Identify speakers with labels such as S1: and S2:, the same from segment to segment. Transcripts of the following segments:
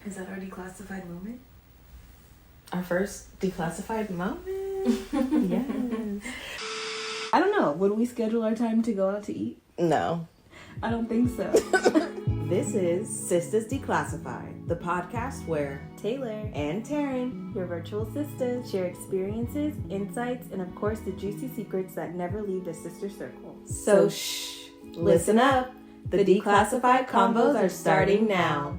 S1: Is that our declassified moment?
S2: Our first declassified moment? Yes. I don't know. Would we schedule our time to go out to eat?
S1: No.
S2: I don't think so. This is Sistas Declassified, the podcast where
S1: Taylor
S2: and Taryn,
S1: your virtual sisters, share experiences, insights, and of course the juicy secrets that never leave the sister circle.
S2: So shh, listen up. The Declassified convos are starting now.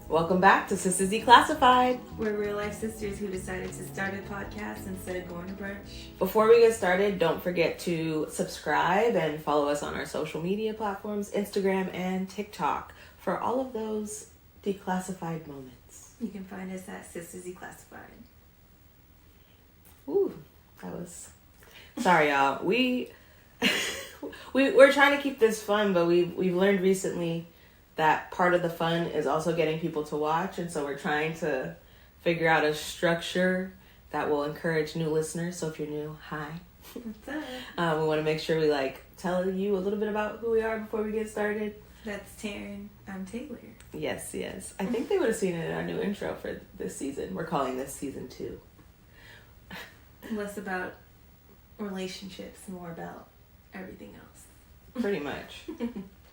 S2: Welcome back to Sistas Declassified.
S1: We're real life sisters who decided to start a podcast instead of going to brunch.
S2: Before we get started, don't forget to subscribe and follow us on our social media platforms, Instagram and TikTok, for all of those declassified moments.
S1: You can find us at Sistas Declassified.
S2: Ooh, that was... Sorry, y'all. We're trying to keep this fun, but we've learned recently that part of the fun is also getting people to watch, and so we're trying to figure out a structure that will encourage new listeners. So if you're new, hi.
S1: What's up?
S2: We want to make sure we tell you a little bit about who we are before we get started.
S1: That's Taryn. I'm Taylor.
S2: Yes. I think they would have seen it in our new intro for this season. We're calling this season 2.
S1: Less about relationships, more about everything else.
S2: Pretty much.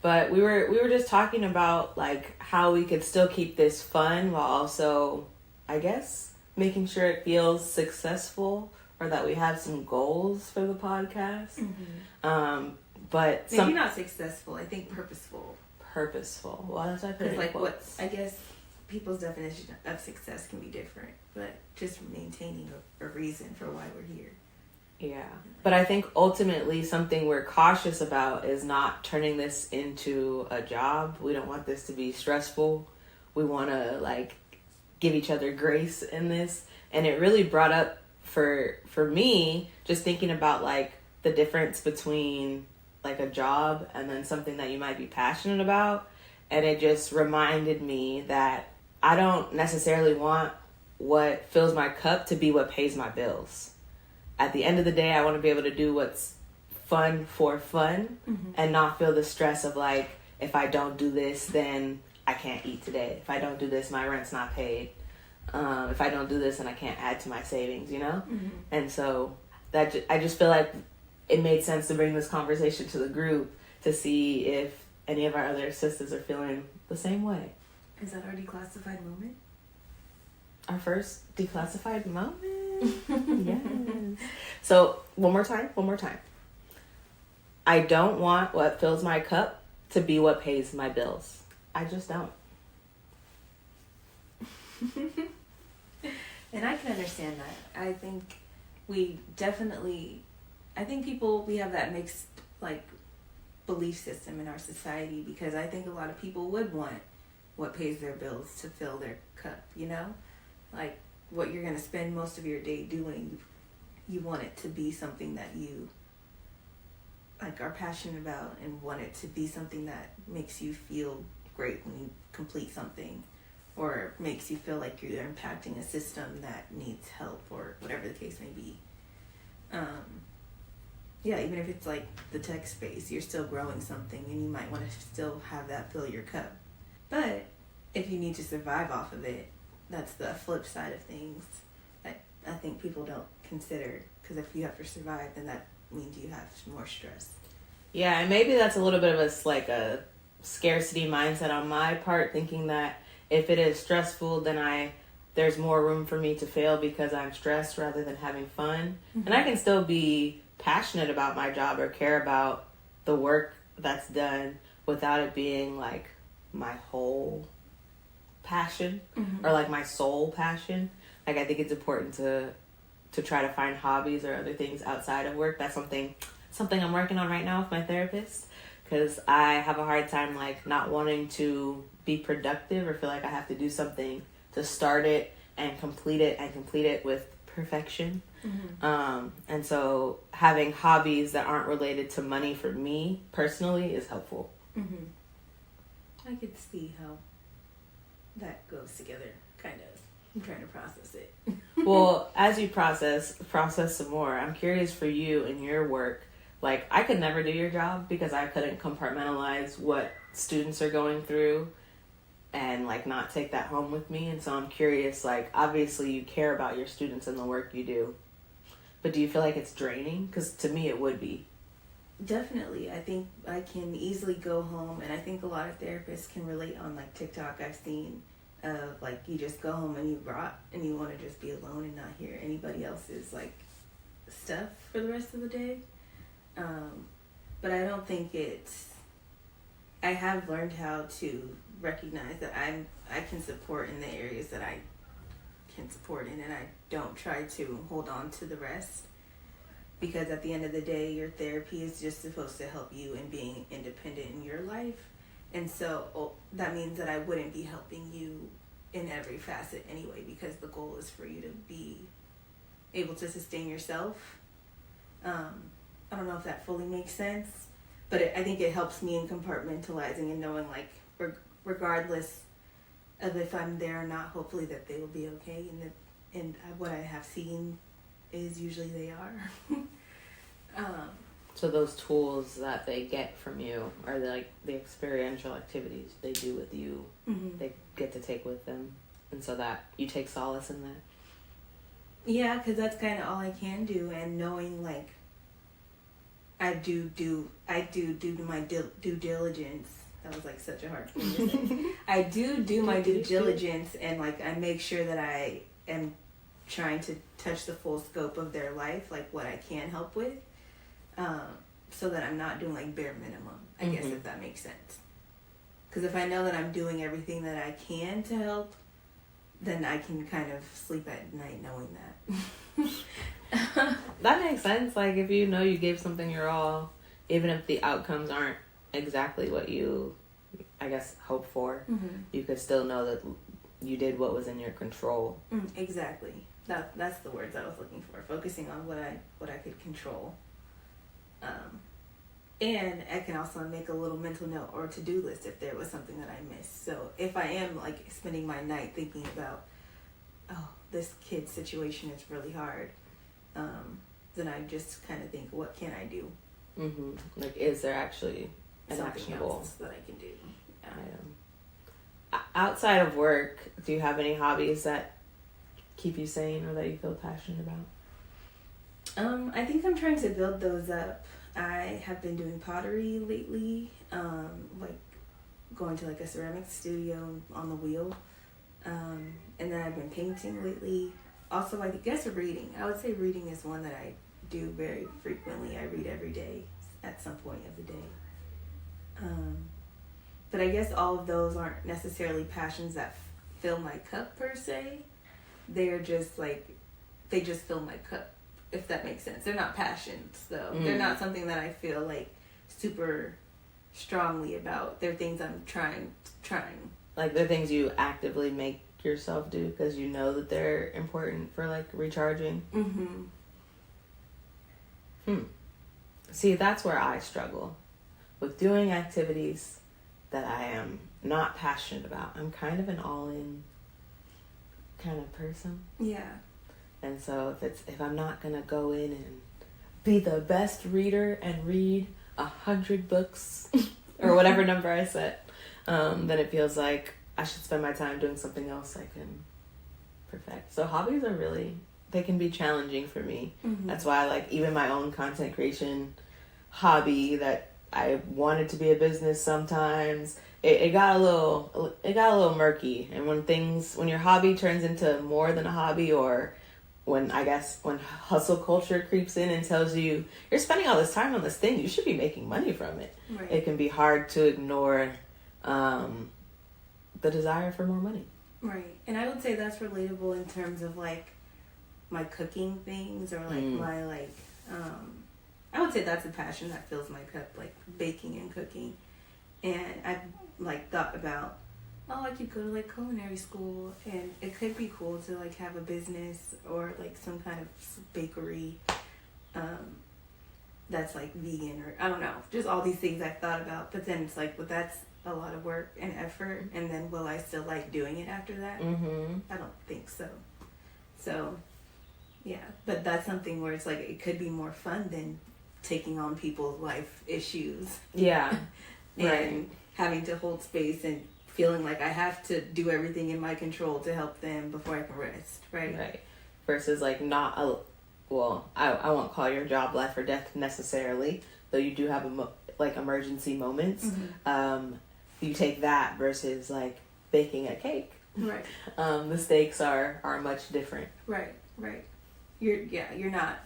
S2: But we were just talking about how we could still keep this fun while also, I guess, making sure it feels successful or that we have some goals for the podcast.
S1: Mm-hmm.
S2: But
S1: maybe not successful. I think purposeful.
S2: Purposeful. Well, that's what I put in quotes.
S1: I guess people's definition of success can be different, but just maintaining a reason for why we're here.
S2: Yeah. But I think ultimately something we're cautious about is not turning this into a job. We don't want this to be stressful. We want to give each other grace in this. And it really brought up for me, just thinking about the difference between a job and then something that you might be passionate about. And it just reminded me that I don't necessarily want what fills my cup to be what pays my bills. At the end of the day, I want to be able to do what's fun for fun, mm-hmm. and not feel the stress of if I don't do this, then I can't eat today. If I don't do this, my rent's not paid. If I don't do this, then I can't add to my savings, you know? Mm-hmm. And so I just feel like it made sense to bring this conversation to the group to see if any of our other sisters are feeling the same way.
S1: Is that our declassified moment?
S2: Our first declassified moment? Yes. So, one more time. I don't want what fills my cup to be what pays my bills. I just don't.
S1: And I can understand that. I think we have that mixed, belief system in our society, because I think a lot of people would want what pays their bills to fill their cup, you know? What you're going to spend most of your day doing, you want it to be something that you are passionate about, and want it to be something that makes you feel great when you complete something, or makes you feel like you're impacting a system that needs help, or whatever the case may be. Even if it's the tech space, you're still growing something, and you might want to still have that fill your cup. But if you need to survive off of it, that's the flip side of things that I think people don't consider, because if you have to survive, then that means you have more stress.
S2: Yeah, and maybe that's a little bit of a scarcity mindset on my part, thinking that if it is stressful, then there's more room for me to fail because I'm stressed rather than having fun. Mm-hmm. And I can still be passionate about my job or care about the work that's done without it being my whole passion, mm-hmm. or my sole passion. I think it's important to try to find hobbies or other things outside of work. That's something I'm working on right now with my therapist, because I have a hard time not wanting to be productive or feel like I have to do something to start it and complete it with perfection. Mm-hmm. And so having hobbies that aren't related to money for me personally is helpful.
S1: Mm-hmm. I could see how that goes together, kind of. I'm trying to process it.
S2: Well, as you process some more, I'm curious for you in your work. I could never do your job because I couldn't compartmentalize what students are going through and like not take that home with me. And so I'm curious, like obviously you care about your students and the work you do, but do you feel like it's draining? Because to me it would be.
S1: Definitely. I think I can easily go home, and I think a lot of therapists can relate on like TikTok. I've seen of like you just go home and you rot and you want to just be alone and not hear anybody else's like stuff for the rest of the day. But I don't think I have learned how to recognize that I can support in the areas that I can support in, and I don't try to hold on to the rest, because at the end of the day your therapy is just supposed to help you in being independent in your life. And so that means that I wouldn't be helping you in every facet anyway, because the goal is for you to be able to sustain yourself. I don't know if that fully makes sense, but I think it helps me in compartmentalizing and knowing like regardless of if I'm there or not, hopefully that they will be okay, and what I have seen is usually they are.
S2: So those tools that they get from you are like the experiential activities they do with you, they get to take with them, and so that you take solace in that.
S1: Yeah, because that's kind of all I can do, and knowing like I do my due diligence. That was like such a hard thing to say. I do my due diligence, and like I make sure that I am trying to touch the full scope of their life, like what I can help with, so that I'm not doing like bare minimum, I guess, if that makes sense. Because if I know that I'm doing everything that I can to help, then I can kind of sleep at night knowing that.
S2: That makes sense. Like if you know you gave something your all, even if the outcomes aren't exactly what you, I guess, hope for, you could still know that you did what was in your control.
S1: Exactly. That's the words I was looking for. Focusing on what I could control. And I can also make a little mental note or to-do list if there was something that I missed. So if I am like spending my night thinking about, oh, this kid's situation is really hard, then I just kind of think, what can I do?
S2: Like, is there actually an
S1: something
S2: actionable
S1: else that I can do?
S2: item? Outside of work, do you have any hobbies that keep you sane or that you feel passionate about?
S1: I think I'm trying to build those up. I have been doing pottery lately, like going to like a ceramic studio on the wheel, and then I've been painting lately. Also, I guess reading. I would say reading is one that I do very frequently. I read every day at some point of the day. But I guess all of those aren't necessarily passions that fill my cup per se. They're just like, they just fill my cup, if that makes sense. They're not passions, though. They're not something that I feel like super strongly about. They're things I'm trying.
S2: Like they're things you actively make yourself do because you know that they're important for like recharging. See, that's where I struggle with doing activities that I am not passionate about. I'm kind of an all-in kind of person.
S1: Yeah.
S2: And so if I'm not gonna go in and be the best reader and read 100 books or whatever number I set, then it feels like I should spend my time doing something else I can perfect. So hobbies are really, they can be challenging for me. That's why I like even my own content creation hobby that I wanted to be a business sometimes. It got a little murky. And when your hobby turns into more than a hobby, or when hustle culture creeps in and tells you you're spending all this time on this thing, you should be making money from it.
S1: Right.
S2: It can be hard to ignore the desire for more money.
S1: Right. And I would say that's relatable in terms of like my cooking things, or like my like I would say that's a passion that fills my cup, like baking and cooking. And I've like thought about, oh, I could go to like culinary school, and it could be cool to like have a business or like some kind of bakery that's like vegan, or I don't know, just all these things I've thought about. But then it's like, well, that's a lot of work and effort, and then will I still like doing it after that? I don't think so. So yeah, but that's something where it's like it could be more fun than taking on people's life issues.
S2: Yeah.
S1: And having to hold space and feeling like I have to do everything in my control to help them before I can rest, right?
S2: Right. Versus like not a, well, I won't call your job life or death necessarily, though you do have like emergency moments. You take that versus like baking a cake.
S1: Right.
S2: The stakes are much different.
S1: Right. You're not,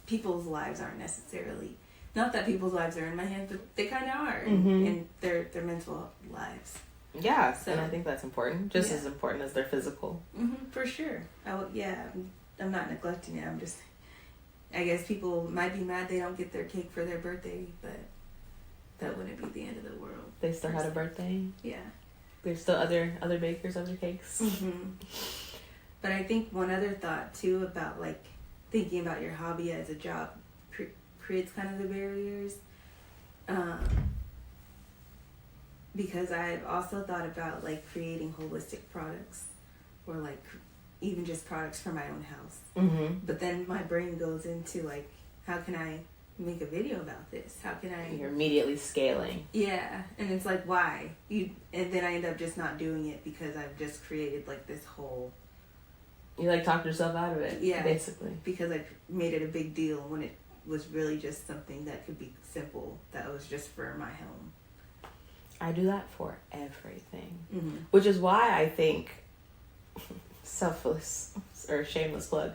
S1: people's lives aren't necessarily, not that people's lives are in my hands, but they kind of are in their mental lives.
S2: Yeah,
S1: so,
S2: and I think that's important, just as important as their physical.
S1: For sure. I'm not neglecting it. I'm just, I guess people might be mad they don't get their cake for their birthday, but that wouldn't be the end of the world.
S2: They still had a birthday?
S1: Yeah. There's
S2: still other bakers of the cakes.
S1: But I think one other thought too about like thinking about your hobby as a job creates kind of the barriers. Because I've also thought about like creating holistic products, or like even just products for my own house. But then my brain goes into like, how can I make a video about this? How can I?
S2: You're immediately scaling.
S1: Yeah, and it's like, why? And then I end up just not doing it because I've just created like this whole.
S2: You like talked yourself out of it. Yeah, basically.
S1: Because I made it a big deal when it was really just something that could be simple. That was just for my home.
S2: I do that for everything, which is why I think selfless or shameless plug,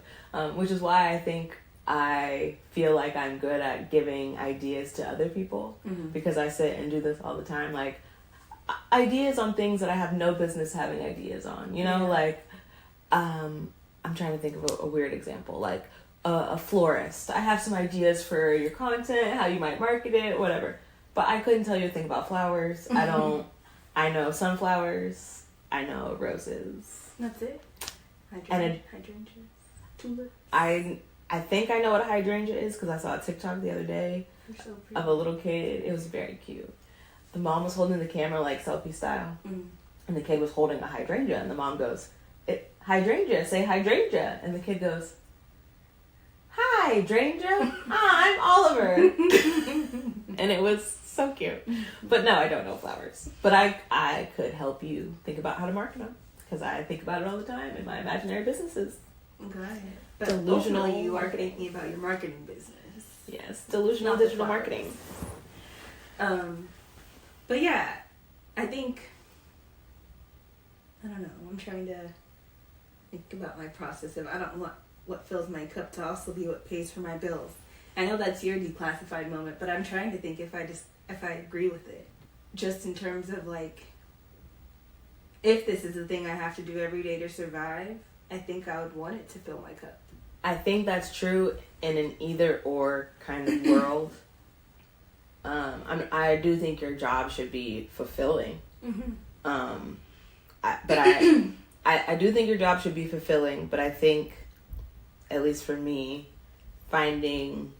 S2: which is why I think I feel like I'm good at giving ideas to other people, because I sit and do this all the time, like ideas on things that I have no business having ideas on, you know, like I'm trying to think of a weird example, like a florist. I have some ideas for your content, how you might market it, whatever. But I couldn't tell you a thing about flowers. I know sunflowers. I know roses.
S1: That's it.
S2: Hydrangeas.
S1: Tulips.
S2: I think I know what a hydrangea is because I saw a TikTok the other day of a little kid. It was very cute. The mom was holding the camera like selfie style. And the kid was holding a hydrangea. And the mom goes, hydrangea, say hydrangea. And the kid goes, hydrangea. I'm Oliver. And it was so cute. But no, I don't know flowers. But I could help you think about how to market them. Because I think about it all the time in my imaginary businesses.
S1: Got it. But delusional, you are thinking about your marketing business.
S2: Yes, delusional digital marketing.
S1: But yeah, I think, I don't know, I'm trying to think about my process of, I don't want what fills my cup to also be what pays for my bills. I know that's your declassified moment, but I'm trying to think if I agree with it. Just in terms of like, if this is the thing I have to do every day to survive, I think I would want it to fill my cup.
S2: I think that's true in an either or kind of world. I do think your job should be fulfilling. I do think your job should be fulfilling, but I think, at least for me, finding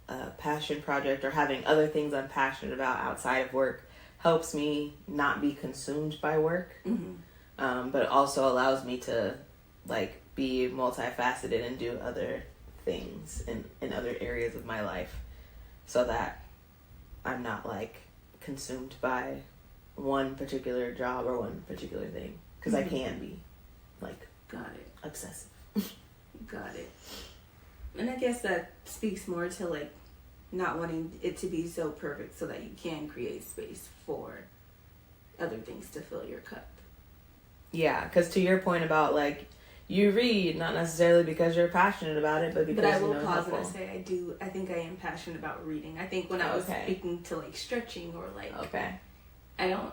S2: a passion project or having other things I'm passionate about outside of work helps me not be consumed by work, but also allows me to like be multifaceted and do other things in other areas of my life, so that I'm not like consumed by one particular job or one particular thing, because I can be like obsessive.
S1: Got it. And I guess that speaks more to like not wanting it to be so perfect so that you can create space for other things to fill your cup. Yeah,
S2: because to your point about like you read not necessarily because you're passionate about it, but because
S1: I will pause and say I think I am passionate about reading. I think when I was speaking to like stretching or like I know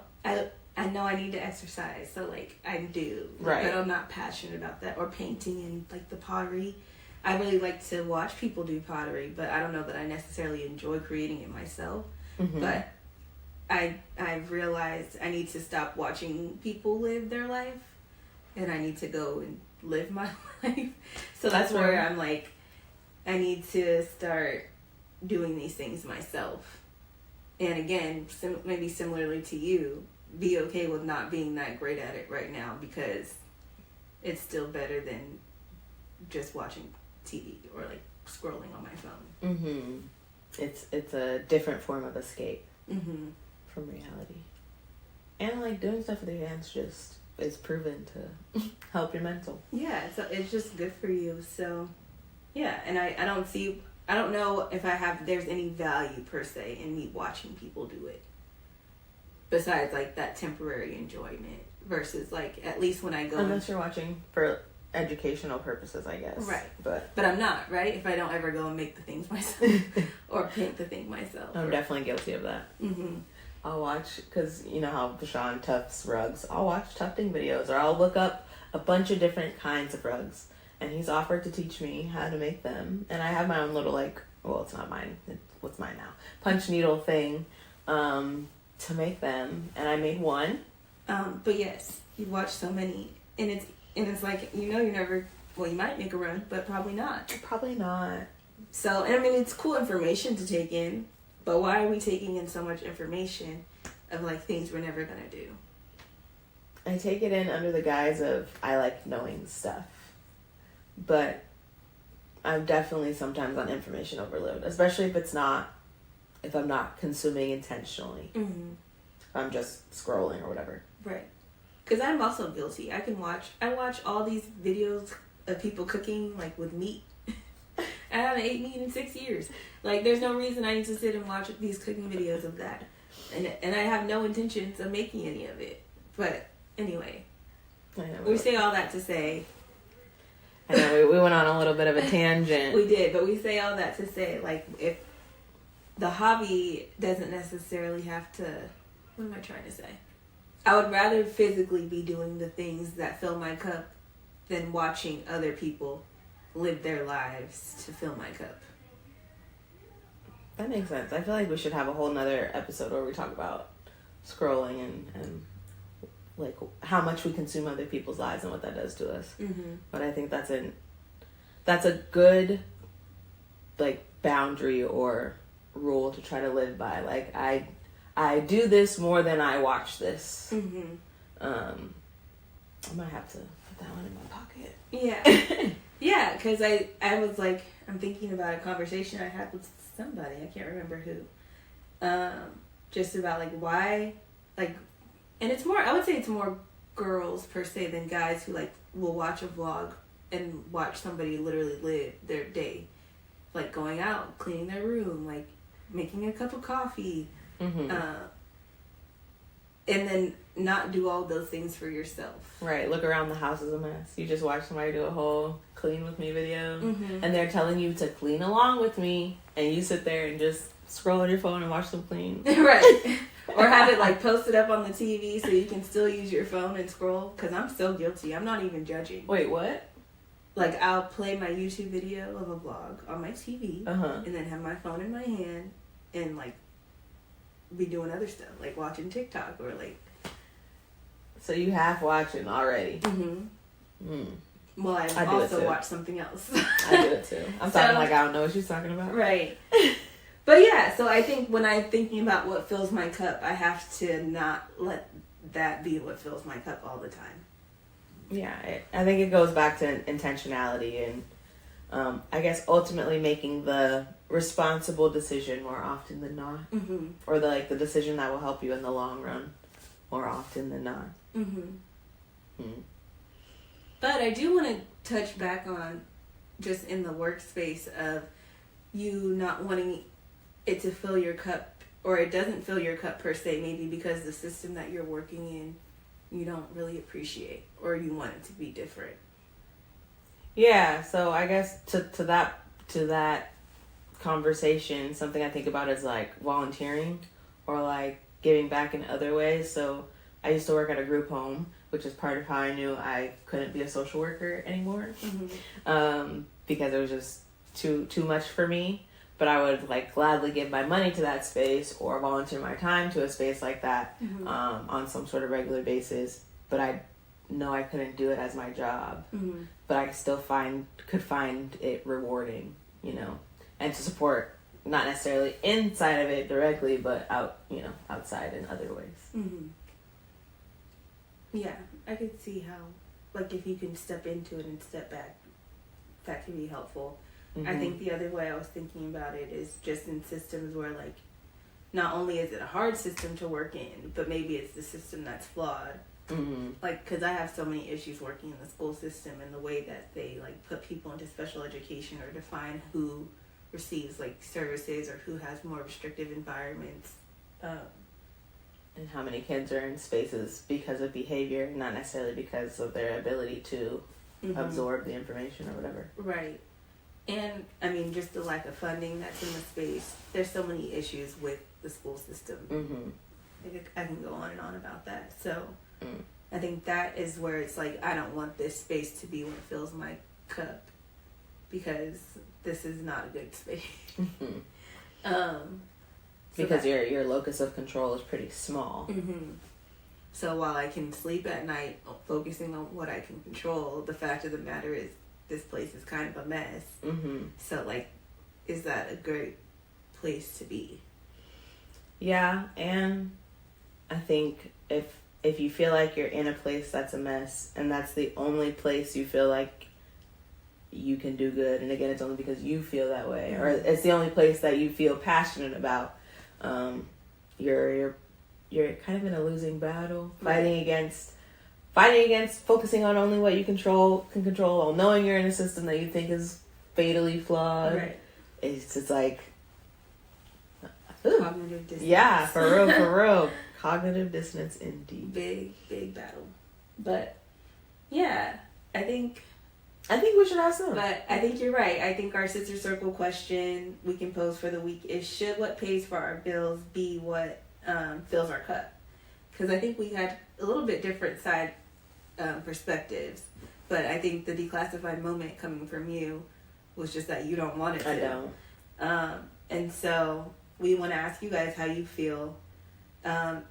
S1: I need to exercise, so like I do, but I'm not passionate about that. Or painting and like the pottery. I really like to watch people do pottery, but I don't know that I necessarily enjoy creating it myself. But I've realized I need to stop watching people live their life, and I need to go and live my life. So that's where I'm like, I need to start doing these things myself. And again, maybe similarly to you, be okay with not being that great at it right now, because it's still better than just watching TV or like scrolling on my phone.
S2: It's a different form of escape from reality. And like doing stuff with your hands just is proven to help your mental.
S1: Yeah, so it's just good for you. So yeah, and I don't know if there's any value per se in me watching people do it. Besides like that temporary enjoyment versus like at least when I go.
S2: Unless you're watching for educational purposes, I guess.
S1: Right.
S2: But
S1: I'm not, right? If I don't ever go and make the things myself or paint the thing myself.
S2: I'm definitely guilty of that.
S1: Mm-hmm.
S2: I'll watch, because you know how Deshaun tufts rugs. I'll watch tufting videos, or I'll look up a bunch of different kinds of rugs. And he's offered to teach me how to make them. And I have my own little, like, well, it's not mine. What's mine now? Punch needle thing to make them. And I made one.
S1: But yes, you watch so many. And it's like, you never, well, you might make a run, but probably not.
S2: Probably not.
S1: So, and I mean, it's cool information to take in. But why are we taking in so much information of, like, things we're never going to do?
S2: I take it in under the guise of I like knowing stuff. But I'm definitely sometimes on information overload. Especially if I'm not consuming intentionally.
S1: Mm-hmm.
S2: If I'm just scrolling or whatever.
S1: Right. Because I'm also guilty. I watch all these videos of people cooking, like, with meat. I haven't ate meat in 6 years. Like, there's no reason I need to sit and watch these cooking videos of that. And I have no intentions of making any of it. But anyway, we say all that to say.
S2: I know, we went on a little bit of a tangent.
S1: We did, but we say all that to say, like, if the hobby doesn't necessarily have to... What am I trying to say? I would rather physically be doing the things that fill my cup than watching other people live their lives to fill my cup.
S2: That makes sense. I feel like we should have a whole nother episode where we talk about scrolling and like how much we consume other people's lives and what that does to us.
S1: Mm-hmm.
S2: But I think that's a good like boundary or rule to try to live by. Like I do this more than I watch this.
S1: Mm-hmm.
S2: I might have to put that one in my pocket.
S1: Yeah. Yeah, because I was like, I'm thinking about a conversation I had with somebody, I can't remember who, just about like why, like, and it's more, I would say it's more girls per se than guys who like will watch a vlog and watch somebody literally live their day, like going out, cleaning their room, like making a cup of coffee,
S2: mm-hmm.
S1: And then not do all those things for yourself.
S2: Right, look around the house is a mess. You just watch somebody do a whole clean with me video,
S1: mm-hmm.
S2: and they're telling you to clean along with me, and you sit there and just scroll on your phone and watch them clean.
S1: Right. Or have it like posted up on the TV so you can still use your phone and scroll. Because I'm so guilty. I'm not even judging.
S2: Wait, what?
S1: Like, I'll play my YouTube video of a vlog on my TV, and then have my phone in my hand and like be doing other stuff, like watching TikTok or like.
S2: So you half watching already.
S1: Mm-hmm. Mm. Well, I
S2: do
S1: also watch something else.
S2: I do it too. I'm talking like I don't know what she's talking about.
S1: Right. But yeah, so I think when I'm thinking about what fills my cup, I have to not let that be what fills my cup all the time.
S2: Yeah, I think it goes back to intentionality and I guess ultimately making the responsible decision more often than not.
S1: Mm-hmm.
S2: Or the decision that will help you in the long run more often than not.
S1: Mm-hmm. But I do want to touch back on just in the workspace of you not wanting it to fill your cup, or it doesn't fill your cup per se, maybe because the system that you're working in you don't really appreciate, or you want it to be different.
S2: Yeah, so I guess to that conversation, something I think about is like volunteering or like giving back in other ways. So I used to work at a group home, which is part of how I knew I couldn't be a social worker anymore, because it was just too much for me. But I would like gladly give my money to that space or volunteer my time to a space like that on some sort of regular basis. But I know I couldn't do it as my job, but I still could find it rewarding, and to support, not necessarily inside of it directly, but outside in other ways.
S1: Mm-hmm. Yeah, I could see how, like, if you can step into it and step back, that can be helpful. Mm-hmm. I think the other way I was thinking about it is just in systems where, like, not only is it a hard system to work in, but maybe it's the system that's flawed.
S2: Mm-hmm.
S1: Like, because I have so many issues working in the school system and the way that they, like, put people into special education or define who receives, like, services or who has more restrictive environments.
S2: And how many kids are in spaces because of behavior, not necessarily because of their ability to absorb the information or whatever.
S1: Right. And, I mean, just the lack of funding that's in the space. There's so many issues with the school system.
S2: Mm-hmm.
S1: I can go on and on about that. So, I think that is where it's like, I don't want this space to be what fills my cup. Because this is not a good space.
S2: Because your locus of control is pretty small.
S1: So while I can sleep at night focusing on what I can control, the fact of the matter is this place is kind of a mess. So, like, is that a great place to be?
S2: Yeah, and I think if you feel like you're in a place that's a mess and that's the only place you feel like you can do good, and again, it's only because you feel that way, or it's the only place that you feel passionate about, you're kind of in a losing battle, fighting against focusing on only what you can control, while knowing you're in a system that you think is fatally flawed.
S1: Right.
S2: It's just like
S1: Cognitive dissonance.
S2: Yeah, for real. Cognitive dissonance indeed.
S1: Big battle. But yeah, I think
S2: we should have some.
S1: But I think you're right. I think our sister circle question we can pose for the week is, should what pays for our bills be what fills our cup? Because I think we had a little bit different side perspectives. But I think the declassified moment coming from you was just that you don't want it to.
S2: I don't.
S1: And so we want to ask you guys how you feel. And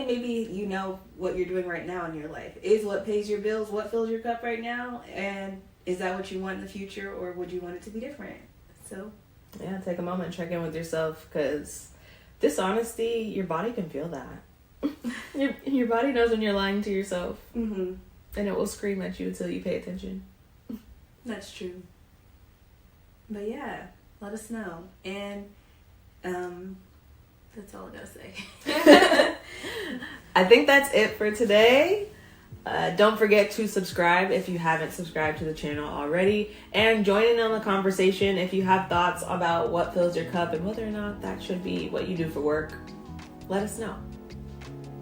S1: maybe you know what you're doing right now in your life. Is what pays your bills what fills your cup right now? And is that what you want in the future, or would you want it to be different? So
S2: yeah, take a moment and check in with yourself, because dishonesty, your body can feel that. your body knows when you're lying to yourself. And it will scream at you until you pay attention.
S1: That's true. But yeah, let us know. And that's all I gotta say.
S2: I think that's it for today. Don't forget to subscribe if you haven't subscribed to the channel already, and join in on the conversation if you have thoughts about what fills your cup and whether or not that should be what you do for work. Let us know.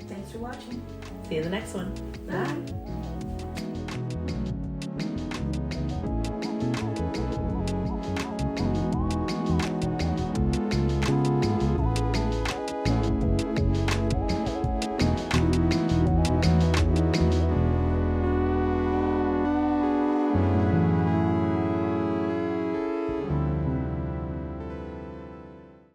S1: Thanks for watching.
S2: See you in the next one.
S1: Bye.